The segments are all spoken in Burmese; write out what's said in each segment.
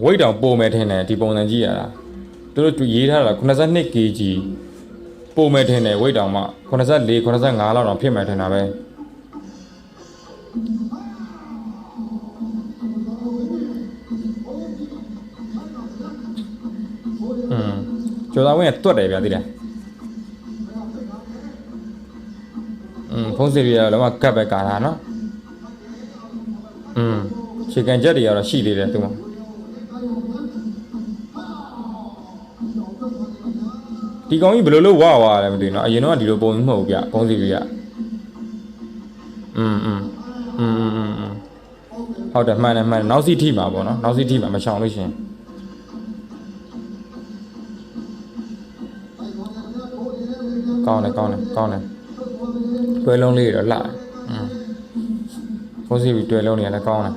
ဝိတ်တောင်ပိုမယ်ထင်တယ်ဒီပုံစံကြည့်ရတာသူတို့ရေးထားတာ82 kg ပိုမယ်ထင်တယ်ဝိတ်တောင်မှ84 85လောက်တောင်ဖြစ်မယ်ထင်တာပဲကျော်သားဝင်းကတွတ်တယ်ဗျာသိလားဖုန်းစီရီကလည်းကတ်ပဲကာတာနော်ခြေကန်ချက်တွေကတော့ရှိသေးတယ်သူ့မှာဒီကောင်ကြီးဘယ်လိုလုပ်ဝါလဲမသိဘူးနော်အရင်တော့ဒီလိုပုံမဟုတ်ဘူးဗျဖုန်းစီရီကဟုတ်တယ်မှန်တယ်နောက်စီထိမှာပေါ့နော်နောက်စီထိမှာမချောင်လို့ရှင်ကောင်းတယ်တွဲလုံးလေးတော့လှဖုန်းစီရီတွဲလုံးနေလည်းကောင်းတယ်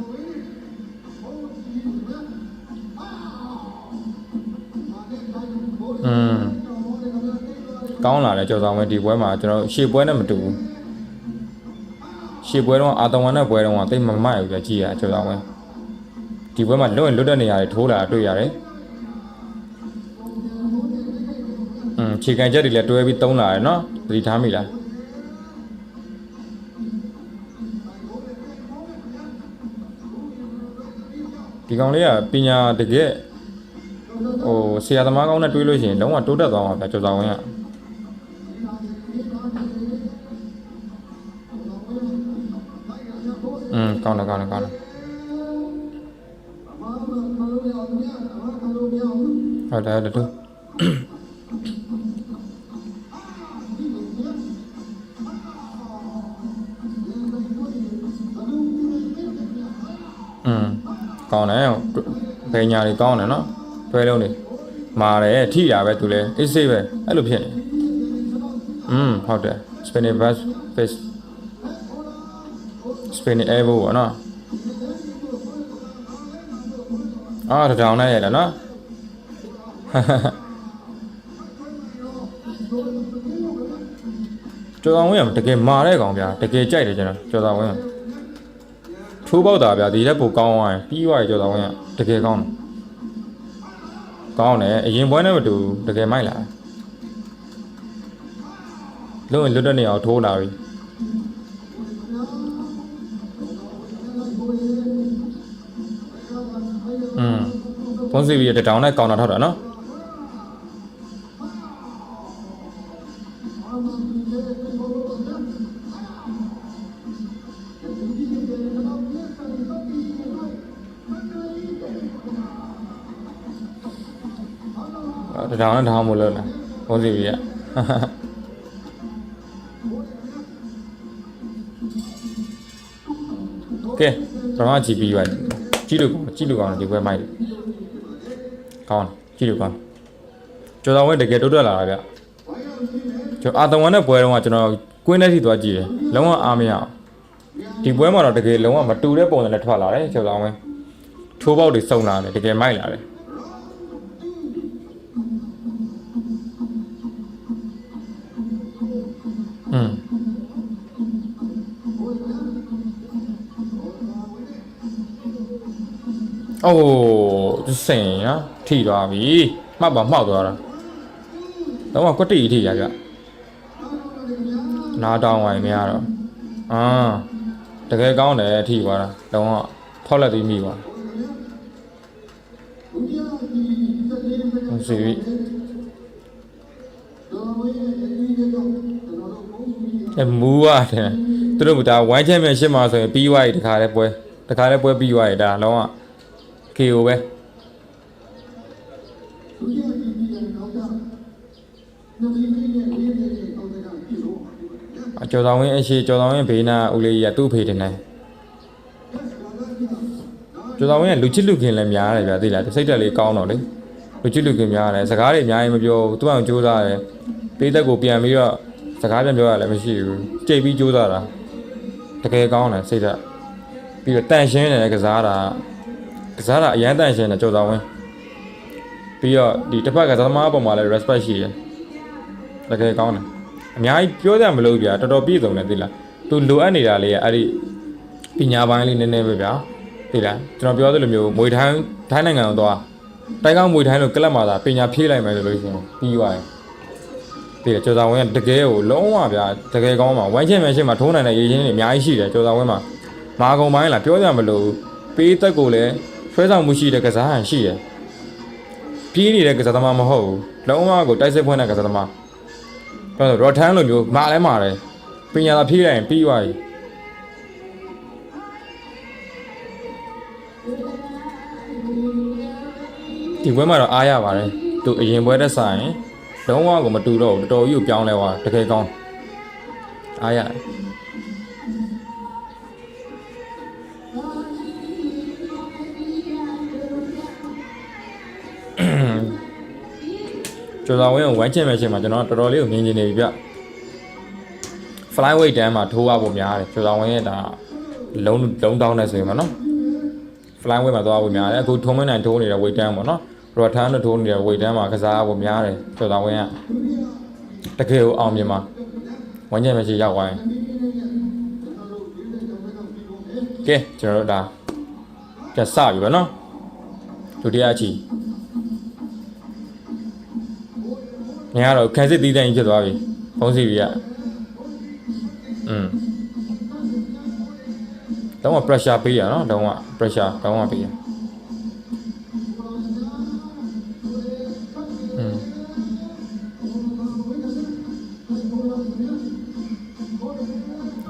ကောင်းလာတယ်ကြော်ဆောင်ပဲဒီပွဲမှာကျွန်တော်ရှေ့ပွဲနဲ့မတူဘူးရှေ့ပွဲတော့အာတဝန်နဲ့ပွဲတော့တိတ်မမိုက်ဘူးကြကြည့်ရကြော်ဆောင်ပဲဒီပွဲမှာလွတ်တဲ့နေရာတွေထိုးလာတွေ့ရတယ်ခြေကန်ချက်တွေလည်းတွဲပြီးတုံးလာတယ်နော်သတိထားမိလားဒီကောင်လေးကပညာတကယ်ဆရာသမားကောင်းနဲ့တွေးလို့ရှိရင်လုံးဝတိုးတက်သွားမှာဗျကြော်ဆောင်ဝင်ကကောင်းတယ်ဟုတ်တယ်တူကောင်းတယ်ဘယ်ညာတွေကောင်းတယ်နော်တွဲလုံးနေမာတယ်ထိတာပဲသူလဲအေးဆေးပဲအဲ့လိုဖြစ်နေဟုတ်တယ် spinning back face spinning elbow ပေါ့နော်တောင်နဲ့ရလားနော်ကျော်တော်ဝင်းကတကယ်မာတဲ့ကောင်ဗျာတကယ်ကြိုက်တယ်ကျွန်တော်ကျော်တော်ဝင်းကထိုးပေါက်တာဗျာဒီလက်ပိုကောင်းသွားရင်ပြီးသွားပြီကျော်တော်ဝင်းကတကယ်ကောင်းတယ်အရင်ပွဲနဲ့မတူတကယ်မိုက်လာလုံးလွတ်တဲ့နေအောင်ထိုးလာပြီဖုန်းစီဗီရဲ့တောင်နဲ့ကောင်တာထောက်တာနော်တောင်နဲ့ထောင်မလို့လားဖုန်းစီဗီကကဲတော့ကြည့်ပြီးပါကြည့်လို့ကောင်းတယ်ဒီပွဲမိုက်တယ်ကောင်းကြည့်လို့ကောင်းကျော်တော်ဝင်းတကယ်တိုးတက်လာတာဗျကျွန်တော်အာတဝန်နဲ့ပွဲတော့ကျွန်တော်ကွင်းထဲထိသွားကြည့်တယ်လုံးဝအားမရအောင်ဒီပွဲမှာတော့တကယ်လုံးဝမတူတဲ့ပုံစံနဲ့ထွက်လာတယ်ကျော်တော်ဝင်းထိုးပေါက်တွေစုံလာတယ်တကယ်မိုက်လာတယ်စင်ရထိသွားပြီမှတ်သွားတာတော့ကွတ်တီထိရကြနားတောင်းဝိုင်မရတော့တကယ်ကောင်းတယ်ထိသွားတာတော့ဖောက်လက်ပြီးမိသွားစီမူရတယ်သူတို့ကဒါဝိုင်းချက်မဲ့ရှင်းမှာဆိုရင်ပြီးသွားပြီတခါလဲပွဲပြီးသွားပြီဒါလုံးဝKO ပဲကျော်တော်ဝင်းအရှိကျော်တော်ဝင်းဘေးနာဦးလေးကြီးကသူ့ဖေတင်တယ်ကျော်တော်ဝင်းကလူချစ်လူခင်လည်းများတယ်ဗျာသိလားစိတ်တက်လေးကောင်းတော့လေလူချစ်လူခင်များတယ်စကားတွေအများကြီးမပြောဘူးသူအောင်ကြိုးစားတယ်ပေးသက်ကိုပြန်ပြီးတော့စကားပြန်ပြောရလည်းမရှိဘူးကြိတ်ပြီးကြိုးစားတာတကယ်ကောင်းတယ်စိတ်တက်ပြီးတော့တန်ရှင်းတယ်ကစားတာအရန်တန်ရှင်းတယ်ကျော်တော်ဝင်းပြီးတော့ဒီတစ်ဖက်ကသမားအပေါ်မှာလည်း respect ရှိတယ်တကယ်ကောင်းတယ်အများကြီးပြောကြမလို့ပြတော်တော်ပြည့်စုံတယ်သိလားသူလိုအပ်နေတာလေးအဲ့ဒီ ပညာပိုင်းလေးနည်းနည်းပဲဗျာသိလားကျွန်တော်ပြောသလိုမျိုးမွေထိုင်းနိုင်ငံကိုသွားတိုင်းကောင်းမွေထိုင်းလို့ကလပ်မှာသာပညာဖြည့်လိုက်မယ်ဆိုလို့ရှိရင်ပြီးသွားတယ်သိတယ်ကျော်စာဝင်းကတကယ်ကိုလုံးဝဗျာတကယ်ကောင်းမှာဝမ်းချင်းမဲရှင်းမှာထိုးနိုင်တဲ့ရေချင်းတွေအများကြီးရှိတယ်ကျော်စာဝင်းမှာမာကုံပိုင်းလားပြောကြမလို့ပေးသက်ကိုလည်းဆွဲဆောင်မှုရှိတဲ့ကစားဟန်ရှိတယ်ပြေးနေတဲ့ကစားသမားမဟုတ်ဘူးလုံးဝကိုတိုက်စစ်ဖွင့်တဲ့ကစားသမားပြောတော့ရော်ထန်းလိုမျိုးမာလဲမာတယ်ပညာသာဖြည့်လိုက်ရင်ပြီးသွားပြီဒီဘွဲမှာတော့အားရပါတယ်သူအရင်ဘွဲတက်ဆိုင်လုံးဝကိုမတူတော့ဘူးတော်တော်ကြီးကိုပြောင်းလဲသွားတကယ်ကောင်းအားရတယ်ကျော်စာဝင်းကိုဝမ်းချင်မဲ့ချင်းမှာကျွန်တော်တော်တော်လေးကိုမြင်နေပြီဗျ flyweight တန်းမှာထိုးရဖို့များတယ်ကျော်စာဝင်းရဲ့ဒါလုံးတောင်းနေဆိုရင်ပေါ့နော် flyweight မှာသွားဖို့များတယ်အခုထုံးမနိုင်ထိုးနေတဲ့ weight တန်းပေါ့နော်ရော်ထန်းတို့ထိုးနေတဲ့ weight တန်းမှာကစားဖို့များတယ်ကျော်စာဝင်းကတကယ်ကိုအောင်မြင်မှာဝမ်းချင်မဲ့ချင်းရောက်သွားရင်ကဲကျွန်တော်တို့ဒါကျစပြီပေါ့နော်ဒုတိယအချီညတော့ခန်းစစ်တီးတိုင်းဖြစ်သွားပြီဖုံးစီပြီကတော့ pressure ပေးရနော်တော့ pressure တော့ပေးရ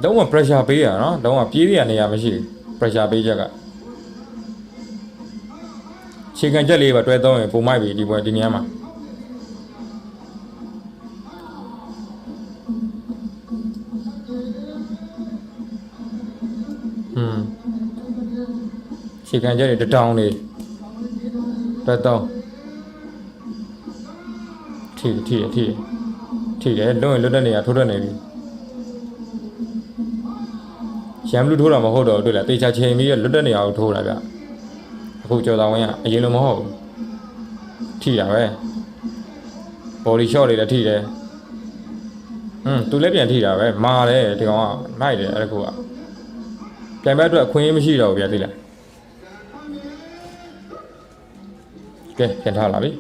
တော့ pressure ပေးရနော်တော့ပြေးရနေရမရှိဘူး pressure ပေးချက်ကခြေခံချက်လေးပဲတွဲသုံးရင်ပုံမိုက်ပြီဒီပွဲဒီနေရာမှာခြေခံချက်တွေတတောင်းလေးတွဲသုံးထိတယ်လုံးလွတ်တဲ့နေရာထိုးတဲ့နေပြီရမ်ဘလူးထိုးတာမဟုတ်တော့တွေ့လားတေချာချိန်ပြီးလွတ်တဲ့နေရာကိုထိုးတာဗျအခုကျော်တော်ဝင်းကအရင်လိုမဟုတ်ဘူးထိတာပဲ body shot တွေလည်းထိတယ်သူလည်းပြန်ထိတာပဲမာတယ်ဒီကောင်ကနိုင်တယ်အဲ့ဒါကပြန်ဘက်အတွက်အခွင့်အရေးမရှိတော့ဘူးဗျသိလားကဲပြန်ထားလာပြီ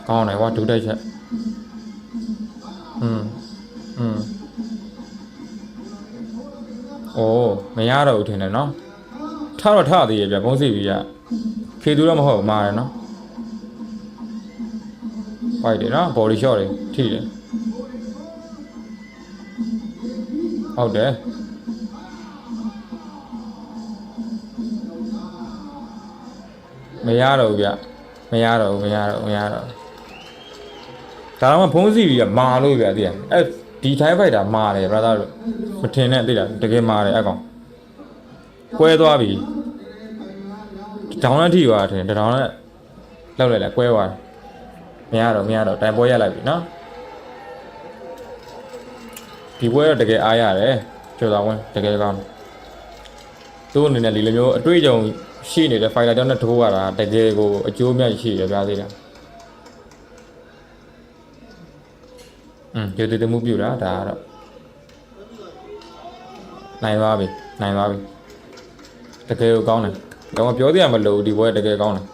ကောင်းတယ်ကွာဒုတိုက်ချက်โอ้မရတော့ဘူးထင်တယ်နော်ထားတော့ထားသေးရဲ့ဗျဘုံးစီပြီကခေသူတော့မဟုတ်မာတယ်နော်ဖိုက်တယ်နော် body shot တွေထိတယ်ဟုတ်တယ်မရတော့ဘူးဗျမရတော့ဒါတော့မှဖုံးစီပြီကမာလို့ဗျသိရဒီ Thai fighter မာတယ် brother တို့မထင်နဲ့သိလားတကယ်မာတယ်အကောင်ကွဲသွားပြီဒေါင်းနဲ့ထိသွားတယ်ဒေါင်းနဲ့လောက်လိုက်ကွဲသွားတယ်မရတော့တိုင်ပွဲရလိုက်ပြီနော်ဒီပွဲတော့တကယ်အားရတယ်ကျော်တော်ဝင်းတကယ်ကောင်းသူ့အနေနဲ့ဒီလိုမျိုးအတွေ့အကြုံရှိနေတဲ့ fighter တောင်းနဲ့ထိုးရတာတကယ်ကိုအကျိုးမြတ်ရှိတယ်ဗျာသေးတယ်ကျေတည်မှုပြုတာဒါကတော့နိုင်သွားပြီတကယ်ကိုကောင်းတယ်တော့ပြောသေးရမလို့ဒီဘွဲတကယ်ကောင်းတယ်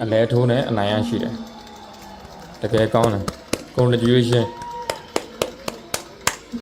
အလဲထိုးနဲ့အနိုင်ရရှိတယ်တကယ်ကောင်းတယ် congratulation